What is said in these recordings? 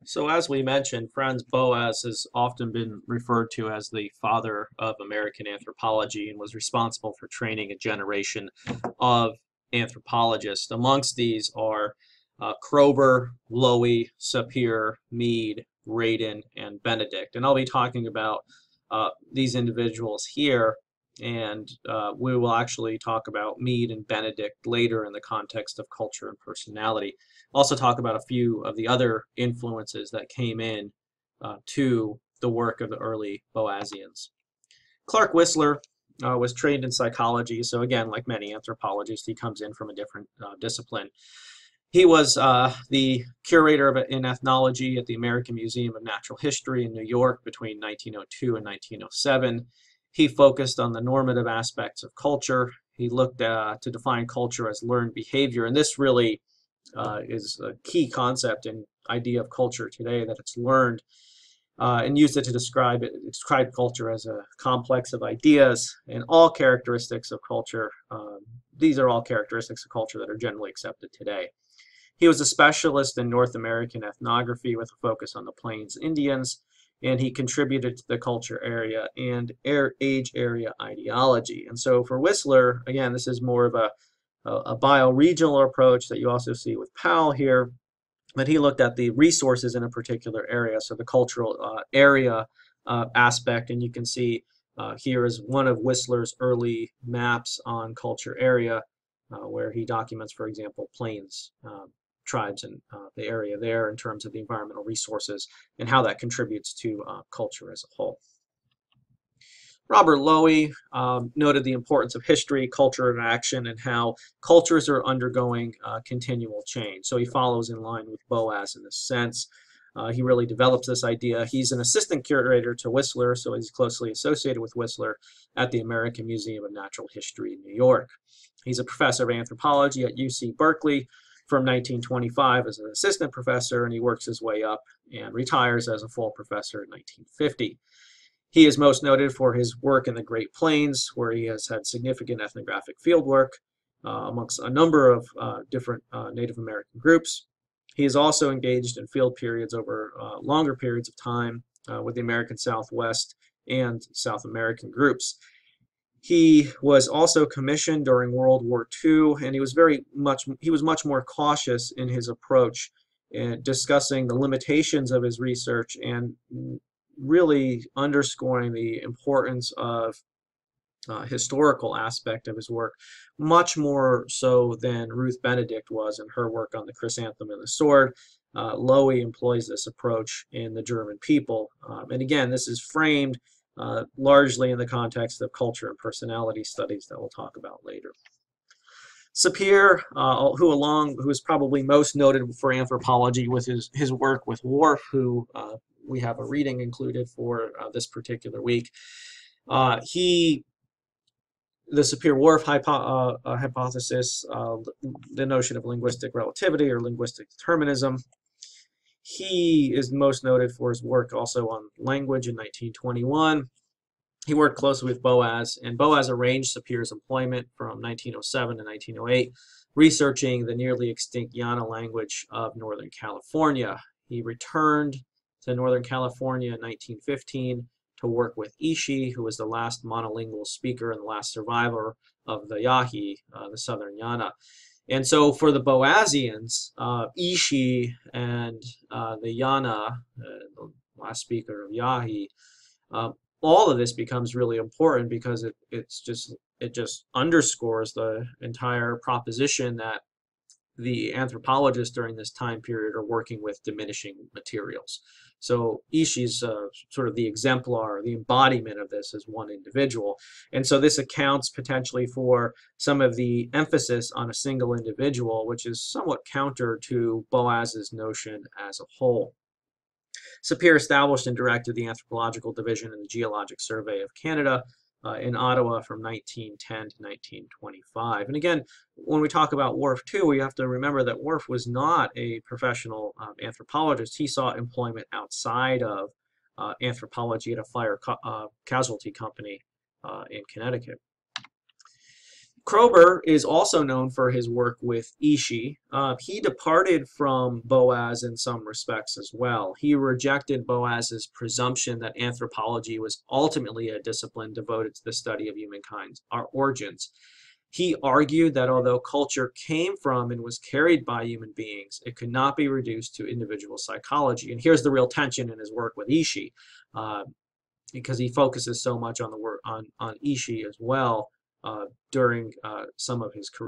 So as we mentioned, Franz Boas has often been referred to as the father of American anthropology and was responsible for training a generation of anthropologists. Amongst these are Kroeber, Lowie, Sapir, Mead, Radin, and Benedict. And I'll be talking about these individuals here, and we will actually talk about Mead and Benedict later in the context of culture and personality. Also talk about a few of the other influences that came in to the work of the early Boasians. Clark Wissler was trained in psychology, so again, like many anthropologists, he comes in from a different discipline. He was the curator in ethnology at the American Museum of Natural History in New York between 1902 and 1907. He focused on the normative aspects of culture. He looked to define culture as learned behavior, and this really is a key concept and idea of culture today, that it's learned, and used it to describe culture as a complex of ideas and all characteristics of culture. These are all characteristics of culture that are generally accepted today. He was a specialist in North American ethnography with a focus on the Plains Indians, and he contributed to the culture area and age area ideology. And so for Wissler, again, this is more of a bioregional approach that you also see with Powell here, but he looked at the resources in a particular area, so the cultural area aspect, and you can see here is one of Wissler's early maps on culture area, where he documents, for example, Plains tribes and the area there in terms of the environmental resources and how that contributes to culture as a whole. Robert Lowie noted the importance of history, culture, and action, and how cultures are undergoing continual change. So he follows in line with Boas in this sense. He really develops this idea. He's an assistant curator to Wissler, so he's closely associated with Wissler at the American Museum of Natural History in New York. He's a professor of anthropology at UC Berkeley from 1925 as an assistant professor, and he works his way up and retires as a full professor in 1950. He is most noted for his work in the Great Plains, where he has had significant ethnographic fieldwork amongst a number of different Native American groups. He is also engaged in field periods over longer periods of time with the American Southwest and South American groups. He was also commissioned during World War II, and he was much more cautious in his approach in discussing the limitations of his research and really underscoring the importance of historical aspect of his work, much more so than Ruth Benedict was in her work on the chrysanthemum and the sword. Lowie employs this approach in the German people, and again, this is framed largely in the context of culture and personality studies that we'll talk about later. Sapir, who is probably most noted for anthropology with his work with Whorf, who we have a reading included for this particular week. The Sapir-Whorf hypothesis, the notion of linguistic relativity or linguistic determinism. He is most noted for his work also on language in 1921. He worked closely with Boas, and Boas arranged Sapir's employment from 1907 to 1908, researching the nearly extinct Yana language of Northern California. He returned to Northern California in 1915 to work with Ishi, who was the last monolingual speaker and the last survivor of the Yahi, the Southern Yana. And so for the Boasians, Ishi and the Yana, the last speaker of Yahi, all of this becomes really important because it just underscores the entire proposition that the anthropologists during this time period are working with diminishing materials. So Ishi's sort of the exemplar, the embodiment of this as one individual. And so this accounts potentially for some of the emphasis on a single individual, which is somewhat counter to Boas's notion as a whole. Sapir established and directed the Anthropological Division in the Geologic Survey of Canada in Ottawa from 1910 to 1925. And again, when we talk about Whorf too, we have to remember that Whorf was not a professional anthropologist. He sought employment outside of anthropology at a fire casualty company in Connecticut. Kroeber is also known for his work with Ishi. He departed from Boas in some respects as well. He rejected Boas's presumption that anthropology was ultimately a discipline devoted to the study of humankind's origins. He argued that although culture came from and was carried by human beings, it could not be reduced to individual psychology. And here's the real tension in his work with Ishi, because he focuses so much on the work on Ishi as well during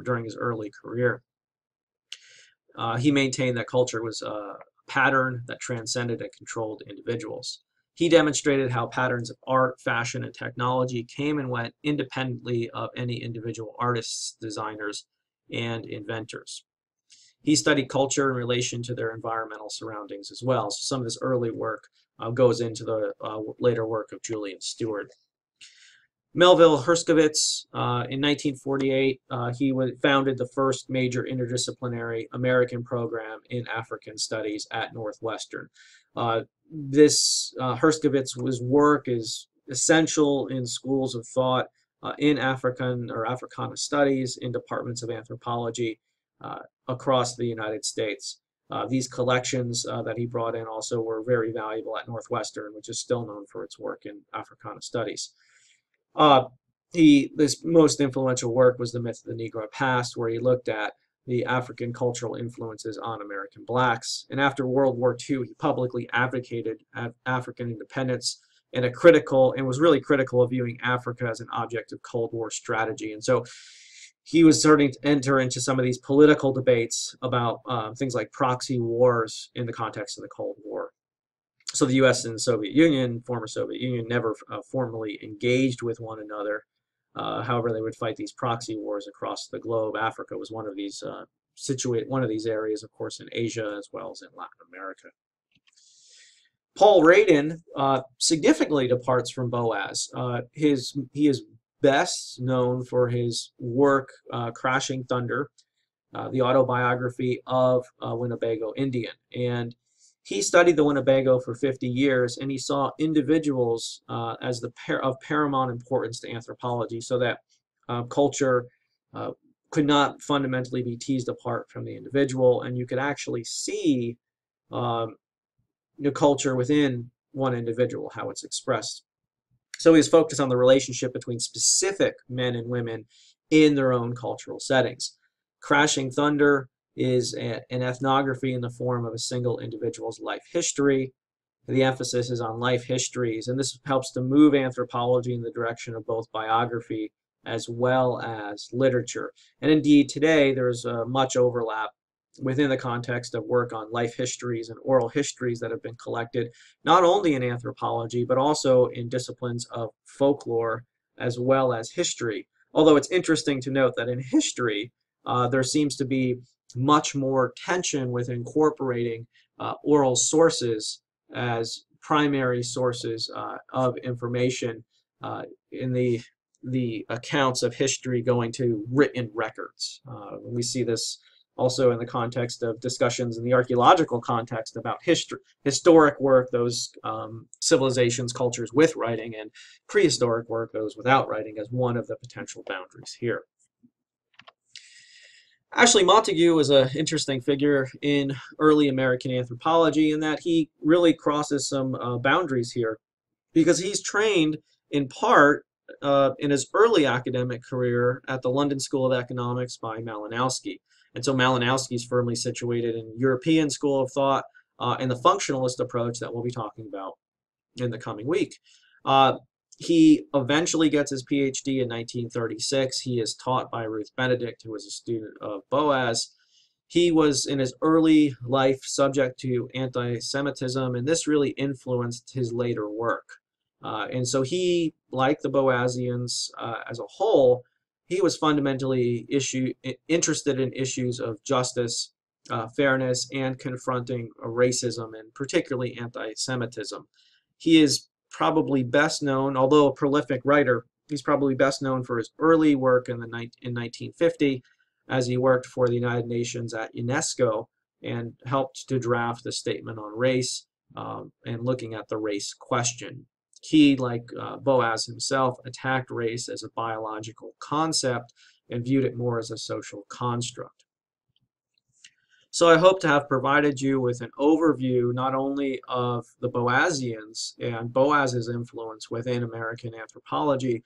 during his early career. He maintained that culture was a pattern that transcended and controlled individuals. He demonstrated how patterns of art, fashion, and technology came and went independently of any individual artists, designers, and inventors. He studied culture in relation to their environmental surroundings as well. So some of his early work goes into the later work of Julian Stewart. Melville Herskovits, in 1948, he founded the first major interdisciplinary American program in African studies at Northwestern. Herskovits' work is essential in schools of thought in African or Africana studies, in departments of anthropology across the United States. These collections that he brought in also were very valuable at Northwestern, which is still known for its work in Africana studies. This most influential work was The Myth of the Negro Past, where he looked at the African cultural influences on American blacks. And after World War II, he publicly advocated African independence and was really critical of viewing Africa as an object of Cold War strategy. And so he was starting to enter into some of these political debates about things like proxy wars in the context of the Cold War. So the U.S. and former Soviet Union, never formally engaged with one another. However, they would fight these proxy wars across the globe. Africa was one of these areas, of course, in Asia as well as in Latin America. Paul Radin significantly departs from Boas. He is best known for his work, Crashing Thunder, the autobiography of a Winnebago Indian. And he studied the Winnebago for 50 years, and he saw individuals as of paramount importance to anthropology, so that culture could not fundamentally be teased apart from the individual, and you could actually see the culture within one individual, how it's expressed. So he was focused on the relationship between specific men and women in their own cultural settings. Crashing Thunder is an ethnography in the form of a single individual's life history. The emphasis is on life histories, and this helps to move anthropology in the direction of both biography as well as literature. And indeed, today there's much overlap within the context of work on life histories and oral histories that have been collected, not only in anthropology, but also in disciplines of folklore as well as history. Although it's interesting to note that in history, there seems to be much more tension with incorporating oral sources as primary sources of information in the accounts of history going to written records. We see this also in the context of discussions in the archaeological context about historic work, those civilizations, cultures with writing, and prehistoric work, those without writing, as one of the potential boundaries here. Actually, Montagu is an interesting figure in early American anthropology in that he really crosses some boundaries here, because he's trained in part in his early academic career at the London School of Economics by Malinowski. And so Malinowski is firmly situated in European school of thought and the functionalist approach that we'll be talking about in the coming week. He eventually gets his PhD in 1936. He is taught by Ruth Benedict, who was a student of Boas. He was, in his early life, subject to anti-Semitism, and this really influenced his later work. And so he, like the Boasians as a whole, he was fundamentally interested in issues of justice, fairness, and confronting racism, and particularly anti-Semitism. He is probably best known, although a prolific writer, he's probably best known for his early work in 1950, as he worked for the United Nations at UNESCO and helped to draft the Statement on Race and looking at the race question. He, like Boas himself, attacked race as a biological concept and viewed it more as a social construct. So I hope to have provided you with an overview not only of the Boasians and Boas's influence within American anthropology,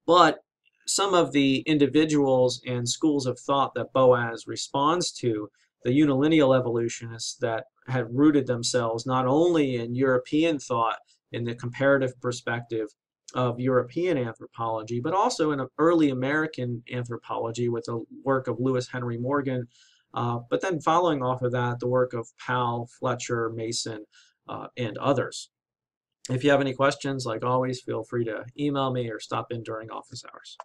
but some of the individuals and schools of thought that Boas responds to, the unilineal evolutionists that had rooted themselves not only in European thought, in the comparative perspective of European anthropology, but also in early American anthropology with the work of Lewis Henry Morgan, but then following off of that, the work of Powell, Fletcher, Mason, and others. If you have any questions, like always, feel free to email me or stop in during office hours.